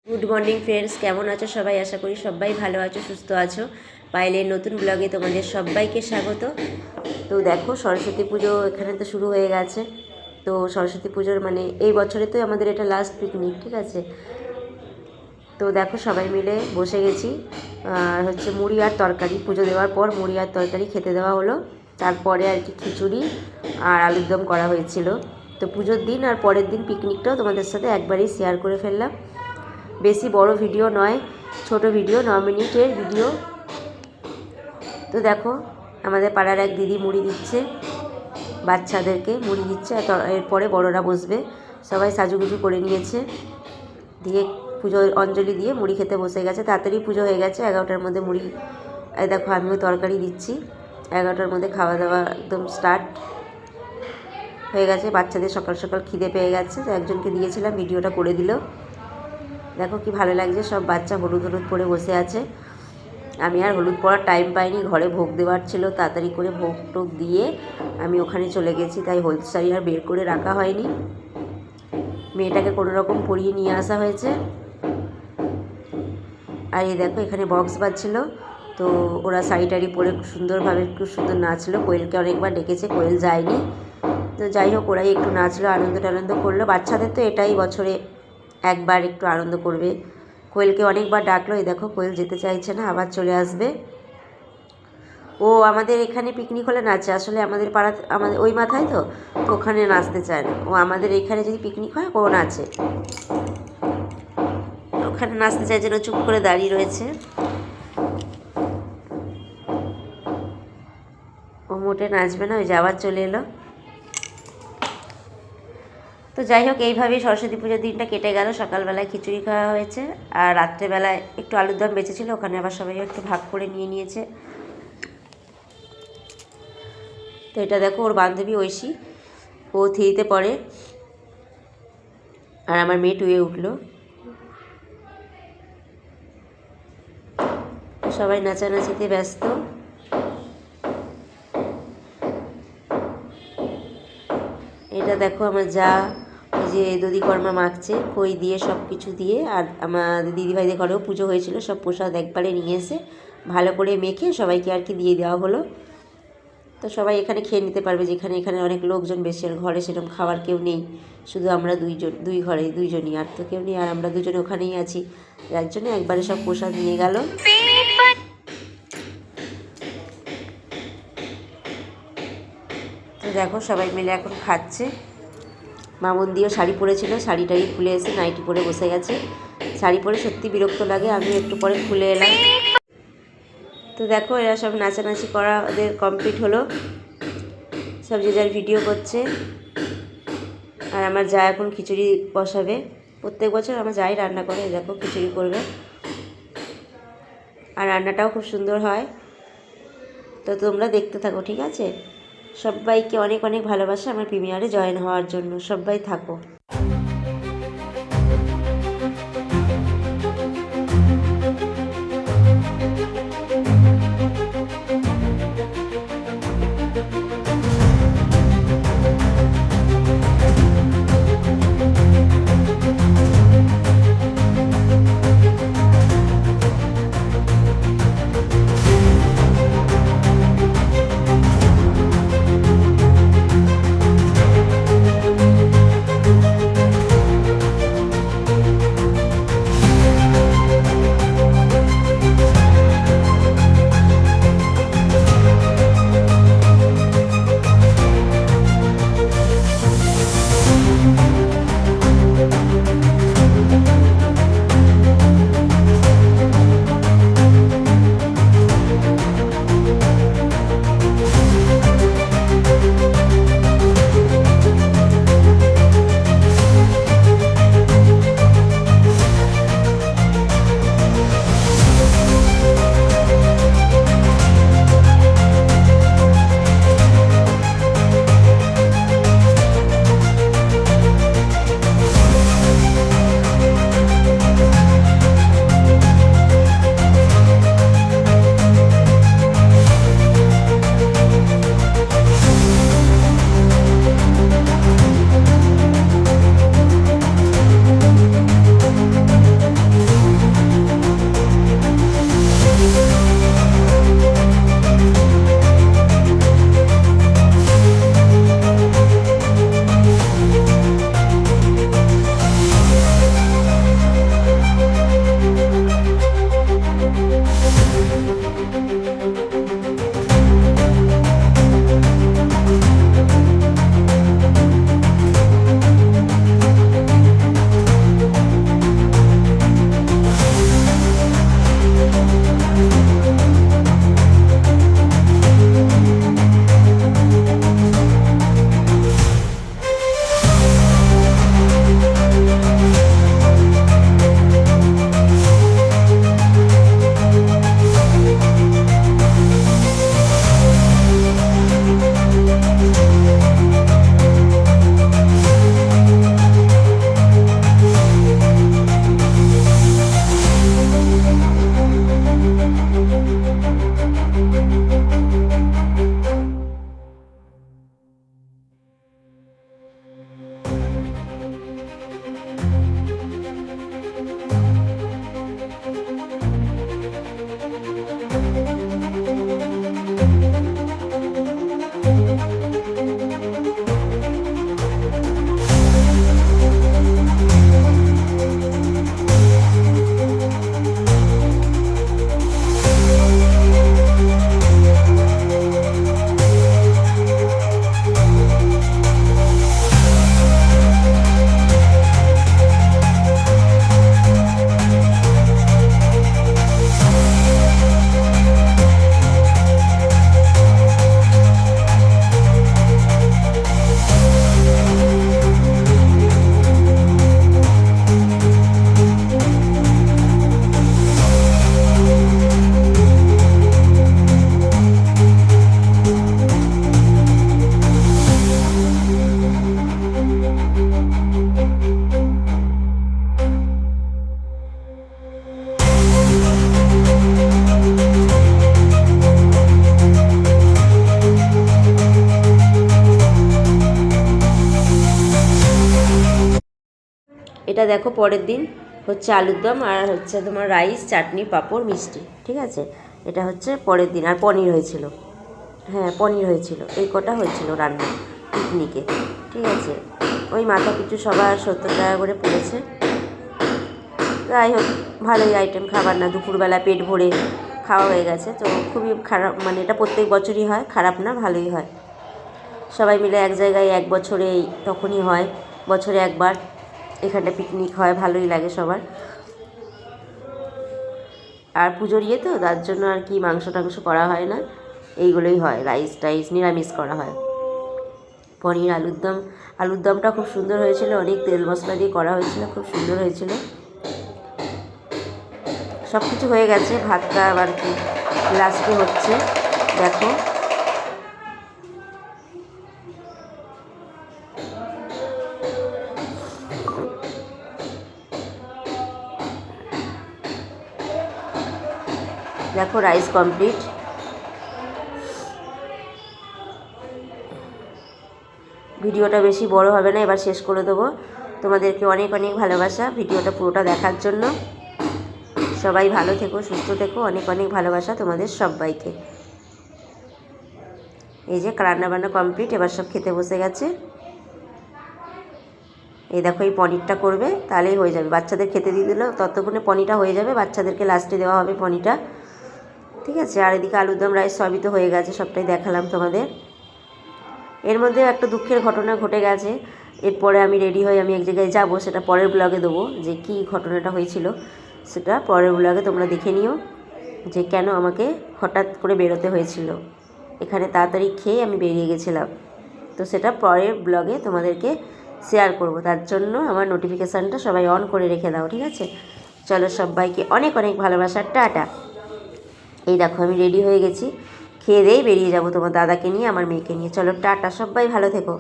Good morning friends, কেমন আছো সবাই? আশা করি সবাই ভালো আছো, সুস্থ আছো। পায়েলের নতুন ব্লগে তোমাদের সবাইকে স্বাগত। তো দেখো, সরস্বতী পুজো এখানে তো শুরু হয়ে গেছে। তো সরস্বতী পুজোর এই বছরে তো আমাদের এটা লাস্ট পিকনিক, ঠিক আছে? তো দেখো, সবাই মিলে বসে গেছি। আর হচ্ছে মুড়ি আর তরকারি, পুজো দেওয়ার পর মুড়ি আর তরকারি খেতে দেওয়া হলো। তারপরে আর কি খিচুড়ি আর আলুর দম করা হয়েছিল। তো পুজোর দিন আর পরের দিন পিকনিকটাও তোমাদের সাথে একবারেই শেয়ার করে ফেললাম। বেশি বড় ভিডিও নয়, ছোট ভিডিও, 9 মিনিটের ভিডিও। তো দেখো, আমাদের পাড়ার এক দিদি মুড়ি দিচ্ছে, বাচ্চাদেরকে মুড়ি দিচ্ছে। এরপরে বড়রা বসবে। সবাই সাজুগুজু করে নিয়েছে, দিয়ে পুজো অঞ্জলি দিয়ে মুড়ি খেতে বসে গেছে। তাড়াতাড়ি পুজো হয়ে গেছে, 11টার মধ্যে মুড়ি। এই দেখো, আমিও তরকারি দিচ্ছি। 11টার মধ্যে খাওয়া দাওয়া একদম স্টার্ট হয়ে গেছে। বাচ্চাদের সকাল সকাল খিদে পেয়ে গেছে, তো একজনকে দিয়েছিলাম, ভিডিওটা করে দিল। দেখো কি ভালো লাগছে, সব বাচ্চা হলুদ হলুদ পরে বসে আছে। আমি আর হলুদ পরার টাইম পাইনি, ঘরে ভোগ দেওয়ার ছিল। তাড়াতাড়ি করে ভোগ টোগ দিয়ে আমি ওখানে চলে গেছি, তাই হলুদ শাড়ি আর বের করে রাখা হয়নি। মেয়েটাকে কোনো রকম পরিয়ে নিয়ে আসা হয়েছে। আর এই দেখো, এখানে বক্স বাজছিল, তো ওরা শাড়ি টাড়ি পরে সুন্দরভাবে খুব সুন্দর নাচলো। কোয়েলকে অনেকবার ডেকেছে, কোয়েল যায়নি। তো যাই হোক, ওরাই একটু নাচলো, আনন্দ করলো। বাচ্চাদের তো এটাই বছরে একবার একটু আনন্দ করবে। কোয়েলকে অনেকবার ডাকলো, এই দেখো কোয়েল যেতে চাইছে না, আবার চলে আসবে। ও আমাদের এখানে পিকনিক হলে নাচে, আসলে আমাদের পাড়াতে, আমাদের ওই মাথায় তো ওখানে নাচতে চায় না। ও আমাদের এখানে যদি পিকনিক হয় ও নাচে, ওখানে নাচতে চায় যেন, চুপ করে দাঁড়িয়ে রয়েছে। ও মোটে নাচবে না, ওই যে আবার চলে এলো। তো যাই হোক, এইভাবেই সরস্বতী পুজোর দিনটা কেটে গেল। সকালবেলায় খিচুড়ি খাওয়া হয়েছে, আর রাত্রেবেলায় একটু আলুর দম বেঁচেছিল, ওখানে আবার সবাই একটু ভাগ করে নিয়ে নিয়েছে। তো এটা দেখো, ওর বান্ধবী ঐশী, ও 3তে পড়ে, আর আমার মেয়ে 2-এ উঠলো। সবাই নাচানাচিতে ব্যস্ত। এটা দেখো, আমার যা ওই যে দধিকর্মা মাখছে, খই দিয়ে সব কিছু দিয়ে। আর আমার দিদিভাইদের ঘরেও পুজো হয়েছিল, সব প্রসাদ একবারে নিয়ে এসে ভালো করে মেখে সবাইকে আর কি দিয়ে দেওয়া হলো। তো সবাই এখানে খেয়ে নিতে পারবে, যেখানে এখানে অনেক লোকজন বেশি, আর ঘরে সেরকম খাওয়ার কেউ নেই, শুধু আমরা দুই ঘরে দুইজনই, আর তো কেউ নেই। আর আমরা দুজনে ওখানেই আছি, যার জন্য একবারে সব প্রসাদ নিয়ে গেল। তো দেখো, সবাই মিলে এখন খাচ্ছে। মামুন দিয়েও শাড়ি পরেছিল, শাড়িটাই খুলে এসে নাইটি পরে বসে গেছে। শাড়ি পরে সত্যি বিরক্ত লাগে, আমি একটু পরে খুলে এলাম। তো দেখো, এরা সব নাচানাচি করা ওদের কমপ্লিট হলো, সব যে যার ভিডিও করছে। আর আমার যা এখন খিচুড়ি বসাবে। প্রত্যেক বছর আমার যাই রান্না করে, দেখো খিচুড়ি করবে, আর রান্নাটাও খুব সুন্দর হয়। তো তোমরা দেখতে থাকো, ঠিক আছে? সবাইকে অনেক অনেক ভালোবাসা আমার প্রিমিয়ারে জয়েন হওয়ার জন্য, সবাই থাকো। এটা দেখো পরের দিন হচ্ছে আলুর দম আর হচ্ছে তোমার রাইস, চাটনি, পাঁপড়, মিষ্টি, ঠিক আছে। এটা হচ্ছে পরের দিন। আর পনির হয়েছিল, হ্যাঁ পনির হয়েছিল, এই কটা হয়েছিল রান্না পিকনিকে, ঠিক আছে। ওই মাথা পিছু সবার 70 টাকা করে পড়েছে। যাই হোক, ভালোই আইটেম, খাবার না, দুপুরবেলা পেট ভরে খাওয়া হয়ে গেছে। তো খুবই খারাপ, মানে এটা প্রত্যেক বছরই হয়, খারাপ না, ভালোই হয়। সবাই মিলে এক জায়গায় এক বছরে তখনই হয়, বছরে একবার এখানটা পিকনিক হয়, ভালোই লাগে সবার। আর পুজোর ইয়ে তো, তার জন্য আর কি মাংস টাংস করা হয় না, এইগুলোই হয়, রাইস টাইস নিরামিষ করা হয়। পনির, আলুর দমটা খুব সুন্দর হয়েছিল, অনেক তেল মশলা দিয়ে করা হয়েছিল, খুব সুন্দর হয়েছিল। সব কিছু হয়ে গেছে, ভাতটা আবার কি লাস্টে হচ্ছে, দেখো। দেখো রাইস কমপ্লিট। ভিডিওটা বেশি বড় হবে না, এবার শেষ করে দেবো। তোমাদেরকে অনেক অনেক ভালোবাসা ভিডিওটা পুরোটা দেখার জন্য। সবাই ভালো থেকো, সুস্থ থেকো, অনেক অনেক ভালোবাসা তোমাদের সবাইকে। এই যে রান্নাবান্না কমপ্লিট, এবার সব খেতে বসে গেছে। এই দেখো, এই পনিরটা করবে, তাহলেই হয়ে যাবে। বাচ্চাদের খেতে দিয়ে দিল, ততক্ষণে পনিরটা হয়ে যাবে, বাচ্চাদেরকে লাস্টে দেওয়া হবে পনিরটা, ঠিক আছে। আর এদিকে আলুর দম, রাইস সবই তো হয়ে গেছে, সবটাই দেখালাম তোমাদের। এর মধ্যে একটা দুঃখের ঘটনা ঘটে গেছে। এরপরে আমি রেডি হয়ে আমি এক জায়গায় যাব, সেটা পরের ব্লগে দেবো, যে কী ঘটনাটা হয়েছিল সেটা পরের ব্লগে তোমরা দেখে নিও, যে কেন আমাকে হঠাৎ করে বেরোতে হয়েছিল। এখানে তাড়াতাড়ি খেয়ে আমি বেরিয়ে গেছিলাম, তো সেটা পরের ব্লগে তোমাদেরকে শেয়ার করব। তার জন্য আমার নোটিফিকেশানটা সবাই অন করে রেখে দাও, ঠিক আছে। চলো, সবাইকে অনেক অনেক ভালোবাসা, টাটা। এই দেখো আমি রেডি হয়ে গেছি, খেয়ে দিয়েই বেরিয়ে যাব তোমার দাদাকে নিয়ে, আমার মেয়েকে নিয়ে। চলো টাটা, সবাই ভালো থেকো।